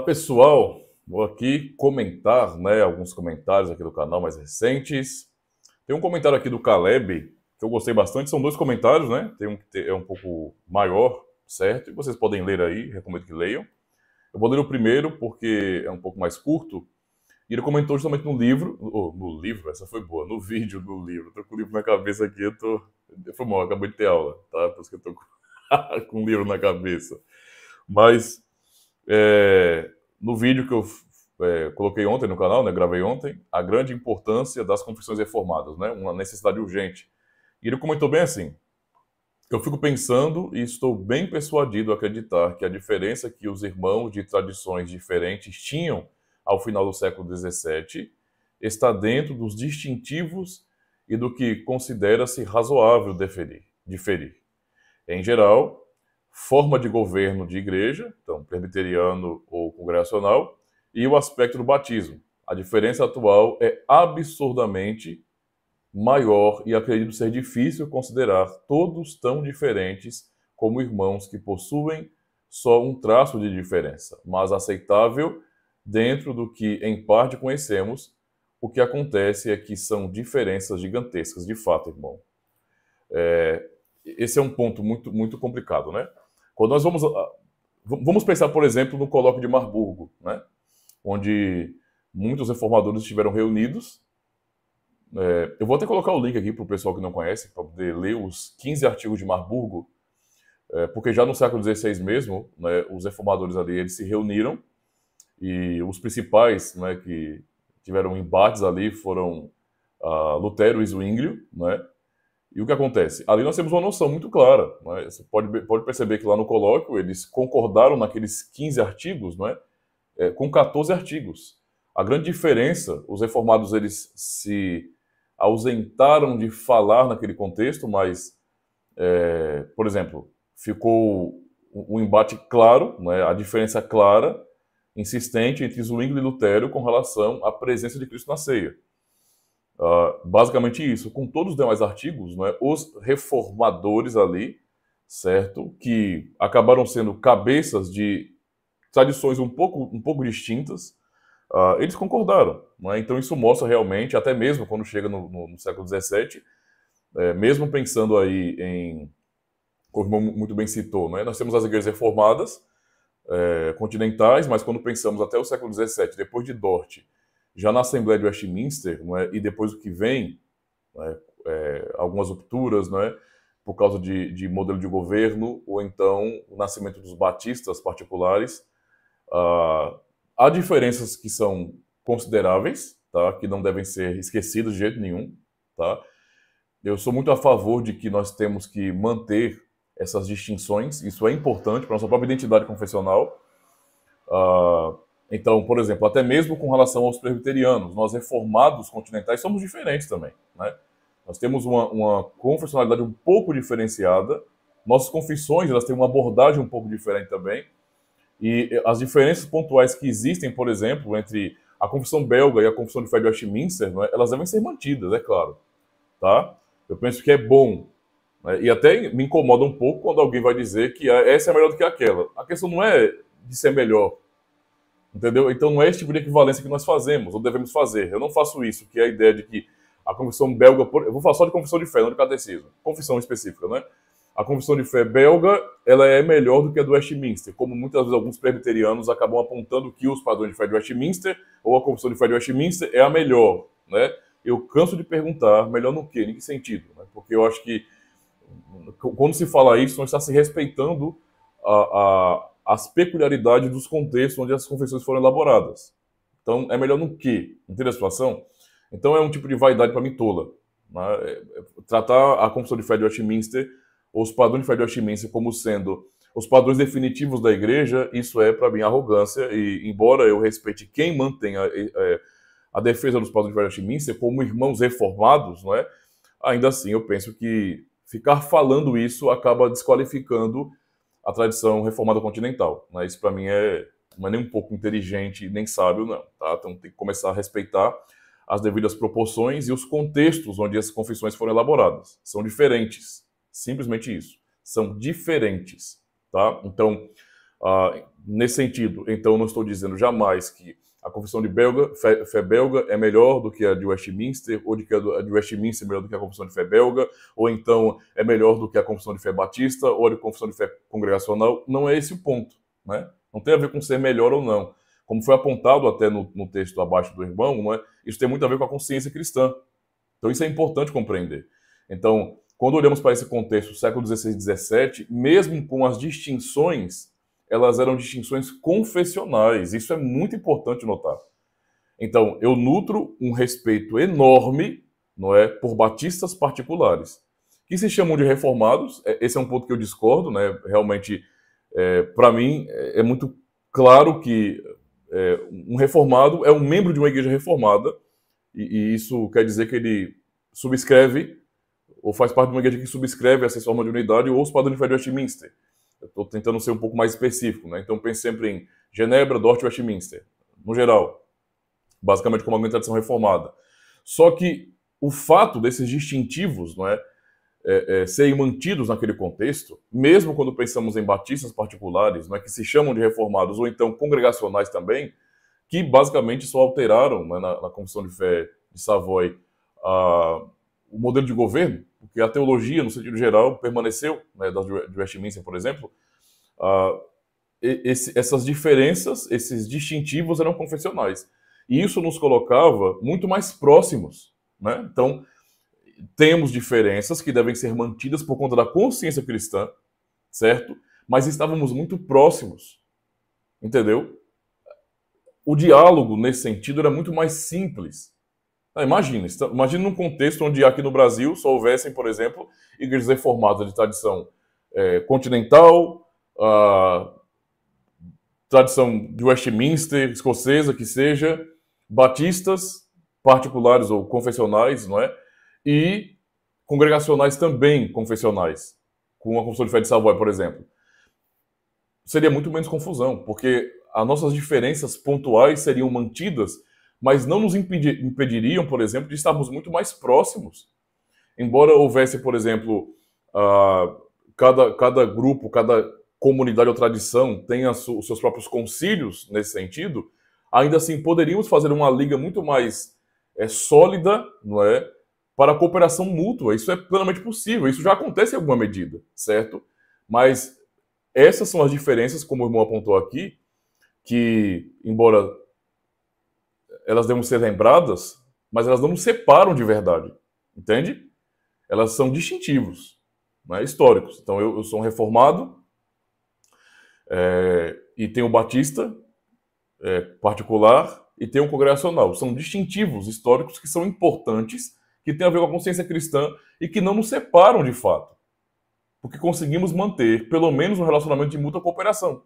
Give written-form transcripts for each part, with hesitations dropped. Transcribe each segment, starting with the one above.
Olá pessoal, vou aqui comentar, alguns comentários aqui do canal mais recentes. Tem um comentário aqui do Caleb que eu gostei bastante, são dois comentários, né? Tem um que é um pouco maior, certo? E vocês podem ler aí, recomendo que leiam. Eu vou ler o primeiro porque é um pouco mais curto. E ele comentou justamente no livro, no livro, essa foi boa, no vídeo do livro. Eu tô com o livro na cabeça aqui, foi mal, acabei de ter aula, tá? Por isso que eu tô com, com o livro na cabeça. Mas no vídeo que eu coloquei ontem no canal, né, gravei ontem, a grande importância das confissões reformadas, né, uma necessidade urgente. E ele comentou bem assim: eu fico pensando e estou bem persuadido a acreditar que a diferença que os irmãos de tradições diferentes tinham ao final do século XVII está dentro dos distintivos e do que considera-se razoável diferir. Em geral, forma de governo de igreja, então presbiteriano ou congregacional, e o aspecto do batismo. A diferença atual é absurdamente maior e acredito ser difícil considerar todos tão diferentes como irmãos que possuem só um traço de diferença, mas aceitável dentro do que em parte conhecemos. O que acontece é que são diferenças gigantescas, de fato, irmão. Esse é um ponto muito complicado, né? Quando nós vamos pensar, por exemplo, no colóquio de Marburgo, né? Onde muitos reformadores estiveram reunidos. Eu vou até colocar o link aqui para o pessoal que não conhece, para poder ler os 15 artigos de Marburgo, porque já no século XVI mesmo, né, os reformadores ali eles se reuniram e os principais, né, que tiveram embates ali foram Lutero e Zwinglio, né? E o que acontece? Ali nós temos uma noção muito clara. Né? Você pode perceber que lá no colóquio eles concordaram naqueles 15 artigos, não é? Com 14 artigos. A grande diferença, os reformados eles se ausentaram de falar naquele contexto, mas, por exemplo, ficou um embate claro, não é? A diferença clara, insistente entre Zwinglio e Lutero com relação à presença de Cristo na ceia. Basicamente isso. Com todos os demais artigos, né, os reformadores ali, certo, que acabaram sendo cabeças de tradições um pouco distintas, eles concordaram. Né? Então isso mostra realmente, até mesmo quando chega no século XVII, mesmo pensando aí em, como muito bem citou, né, nós temos as igrejas reformadas, continentais, mas quando pensamos até o século XVII, depois de Dort, já na Assembleia de Westminster, não é? E depois o que vem, algumas rupturas, não é? Por causa de modelo de governo, ou então o nascimento dos batistas particulares. Há diferenças que são consideráveis, tá? Que não devem ser esquecidas de jeito nenhum. Tá? Eu sou muito a favor de que nós temos que manter essas distinções, isso é importante para a nossa própria identidade confessional. Então, por exemplo, até mesmo com relação aos presbiterianos, nós reformados continentais somos diferentes também, né? Nós temos uma confessionalidade um pouco diferenciada, nossas confissões elas têm uma abordagem um pouco diferente também, e as diferenças pontuais que existem, por exemplo, entre a confissão belga e a confissão de fé de Westminster, né, elas devem ser mantidas, é claro, tá? Eu penso que é bom, né? E até me incomoda um pouco quando alguém vai dizer que essa é melhor do que aquela. A questão não é de ser melhor, entendeu? Então não é esse tipo de equivalência que nós fazemos, ou devemos fazer. Eu não faço isso, que é a ideia de que a confissão belga... Eu vou falar só de confissão de fé, não de catecismo. Confissão específica, né? A confissão de fé belga, ela é melhor do que a do Westminster, como muitas vezes alguns presbiterianos acabam apontando que os padrões de fé de Westminster, ou a confissão de fé de Westminster, é a melhor, né? Eu canso de perguntar, melhor no quê? Em que sentido? Né? Porque eu acho que quando se fala isso, não está se respeitando as peculiaridades dos contextos onde as confissões foram elaboradas. Então, é melhor no quê? Entende a situação? Então, é um tipo de vaidade para mim tola. Né? Tratar a confissão de fé de Westminster, ou os padrões de fé de Westminster, como sendo os padrões definitivos da igreja, isso é, para mim, arrogância. E, embora eu respeite quem mantém a defesa dos padrões de fé de Westminster como irmãos reformados, não é? Ainda assim, eu penso que ficar falando isso acaba desqualificando a tradição reformada continental. Né? Isso, para mim, não é nem um pouco inteligente, nem sábio, não. Tá? Então, tem que começar a respeitar as devidas proporções e os contextos onde essas confissões foram elaboradas. São diferentes. Simplesmente isso. São diferentes. Tá? Então, Nesse sentido, então, eu não estou dizendo jamais que a confissão de fé belga é melhor do que a de Westminster, ou de que a de Westminster é melhor do que a confissão de fé belga, ou então é melhor do que a confissão de fé batista, ou a confissão de fé congregacional. Não é esse o ponto, né? Não tem a ver com ser melhor ou não. Como foi apontado até no texto abaixo do irmão, não é? Isso tem muito a ver com a consciência cristã. Então isso é importante compreender. Então, quando olhamos para esse contexto, século XVI e XVII, mesmo com as distinções, elas eram distinções confessionais. Isso é muito importante notar. Então, eu nutro um respeito enorme, não é, por batistas particulares, que se chamam de reformados. Esse é um ponto que eu discordo, né? Realmente, para mim, é muito claro que um reformado é um membro de uma igreja reformada, e isso quer dizer que ele subscreve, ou faz parte de uma igreja que subscreve essa forma de unidade, ou os padrões de fé de Westminster. Eu estou tentando ser um pouco mais específico, né? Então pense sempre em Genebra, Dort e Westminster, no geral, basicamente como uma tradição reformada. Só que o fato desses distintivos, não é, serem mantidos naquele contexto, mesmo quando pensamos em batistas particulares, não é, que se chamam de reformados, ou então congregacionais também, que basicamente só alteraram, né, na Confissão de Fé de Savoy o modelo de governo, porque a teologia, no sentido geral, permaneceu, né, de Westminster, por exemplo. Essas diferenças, esses distintivos eram confessionais. E isso nos colocava muito mais próximos, né? Então, temos diferenças que devem ser mantidas por conta da consciência cristã, certo? Mas estávamos muito próximos, entendeu? O diálogo, nesse sentido, era muito mais simples. Imagina num contexto onde aqui no Brasil só houvessem, por exemplo, igrejas reformadas de tradição continental, tradição de Westminster, escocesa, que seja, batistas particulares ou confessionais, não é? E congregacionais também confessionais, com a Confissão de Fé de Savoy, por exemplo. Seria muito menos confusão, porque as nossas diferenças pontuais seriam mantidas, mas não nos impediriam, por exemplo, de estarmos muito mais próximos. Embora houvesse, por exemplo, cada grupo, cada comunidade ou tradição tenha os seus próprios concílios nesse sentido, ainda assim poderíamos fazer uma liga muito mais sólida, não é, para a cooperação mútua. Isso é plenamente possível, isso já acontece em alguma medida, certo? Mas essas são as diferenças, como o irmão apontou aqui, que, embora elas devem ser lembradas, mas elas não nos separam de verdade, entende? Elas são distintivos, né, históricos. Então, eu sou um reformado e tenho um batista particular e tenho um congregacional. São distintivos históricos que são importantes, que têm a ver com a consciência cristã e que não nos separam de fato, porque conseguimos manter, pelo menos, um relacionamento de mútua cooperação.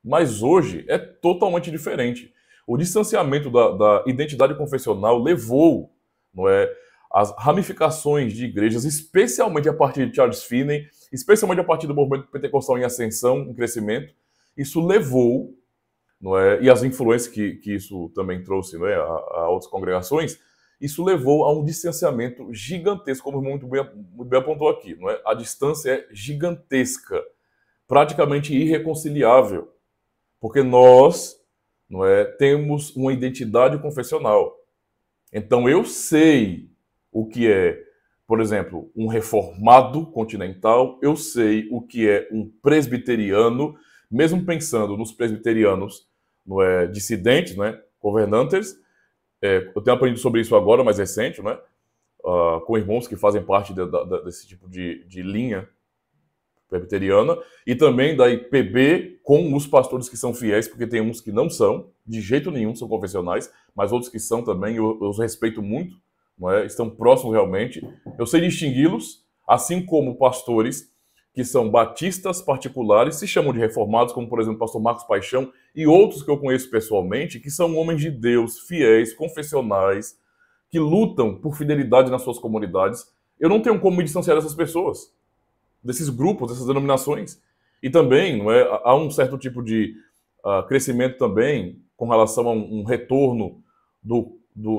Mas hoje é totalmente diferente. O distanciamento da identidade confessional levou, não é, as ramificações de igrejas, especialmente a partir de Charles Finney, especialmente a partir do movimento pentecostal em ascensão, em crescimento. Isso levou, não é, e as influências que isso também trouxe, não é, a outras congregações, isso levou a um distanciamento gigantesco, como muito bem apontou aqui. Não é? A distância é gigantesca, praticamente irreconciliável, porque nós, não é, temos uma identidade confessional. Então eu sei o que é, por exemplo, um reformado continental, eu sei o que é um presbiteriano, mesmo pensando nos presbiterianos, não é, dissidentes, não é, governantes. Eu tenho aprendido sobre isso agora, mais recente, né, com irmãos que fazem parte desse tipo de linha presbiteriana, e também da IPB com os pastores que são fiéis, porque tem uns que não são, de jeito nenhum, são confessionais, mas outros que são também, eu os respeito muito, não é? Estão próximos realmente. Eu sei distingui-los, assim como pastores que são batistas particulares, se chamam de reformados, como por exemplo o pastor Marcos Paixão, e outros que eu conheço pessoalmente, que são homens de Deus, fiéis, confessionais, que lutam por fidelidade nas suas comunidades. Eu não tenho como me distanciar dessas pessoas, desses grupos, dessas denominações. E também, não é, há um certo tipo de crescimento também com relação a um retorno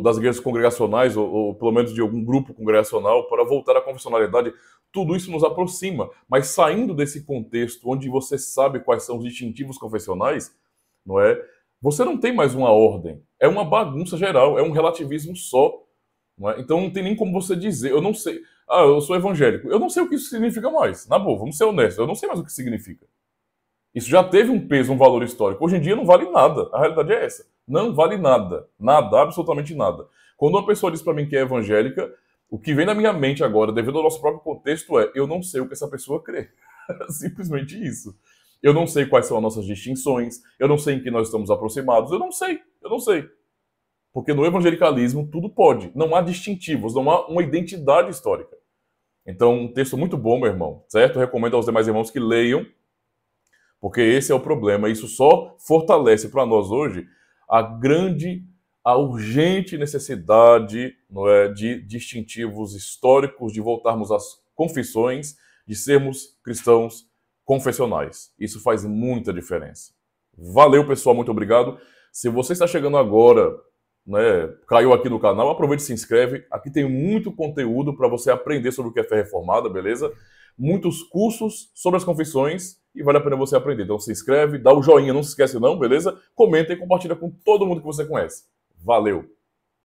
das igrejas congregacionais, ou pelo menos de algum grupo congregacional, para voltar à confessionalidade. Tudo isso nos aproxima, mas saindo desse contexto onde você sabe quais são os distintivos confessionais, não é? Você não tem mais uma ordem, é uma bagunça geral, é um relativismo só. Não é? Então não tem nem como você dizer, eu não sei, eu sou evangélico, eu não sei o que isso significa mais. Na boa, vamos ser honestos, eu não sei mais o que significa. Isso já teve um peso, um valor histórico. Hoje em dia não vale nada. A realidade é essa. Não vale nada. Nada, absolutamente nada. Quando uma pessoa diz para mim que é evangélica, o que vem na minha mente agora, devido ao nosso próprio contexto, é eu não sei o que essa pessoa crê. Simplesmente isso. Eu não sei quais são as nossas distinções, eu não sei em que nós estamos aproximados, eu não sei. Porque no evangelicalismo tudo pode. Não há distintivos, não há uma identidade histórica. Então, um texto muito bom, meu irmão, certo? Eu recomendo aos demais irmãos que leiam, porque esse é o problema. Isso só fortalece para nós hoje a urgente necessidade, não é, de distintivos históricos, de voltarmos às confissões, de sermos cristãos confessionais. Isso faz muita diferença. Valeu, pessoal, muito obrigado. Se você está chegando agora, né, caiu aqui no canal, aproveite e se inscreve. Aqui tem muito conteúdo para você aprender sobre o que é fé reformada, beleza? Muitos cursos sobre as confissões e vale a pena você aprender. Então se inscreve, dá o joinha, não se esquece não, beleza? Comenta e compartilha com todo mundo que você conhece. Valeu!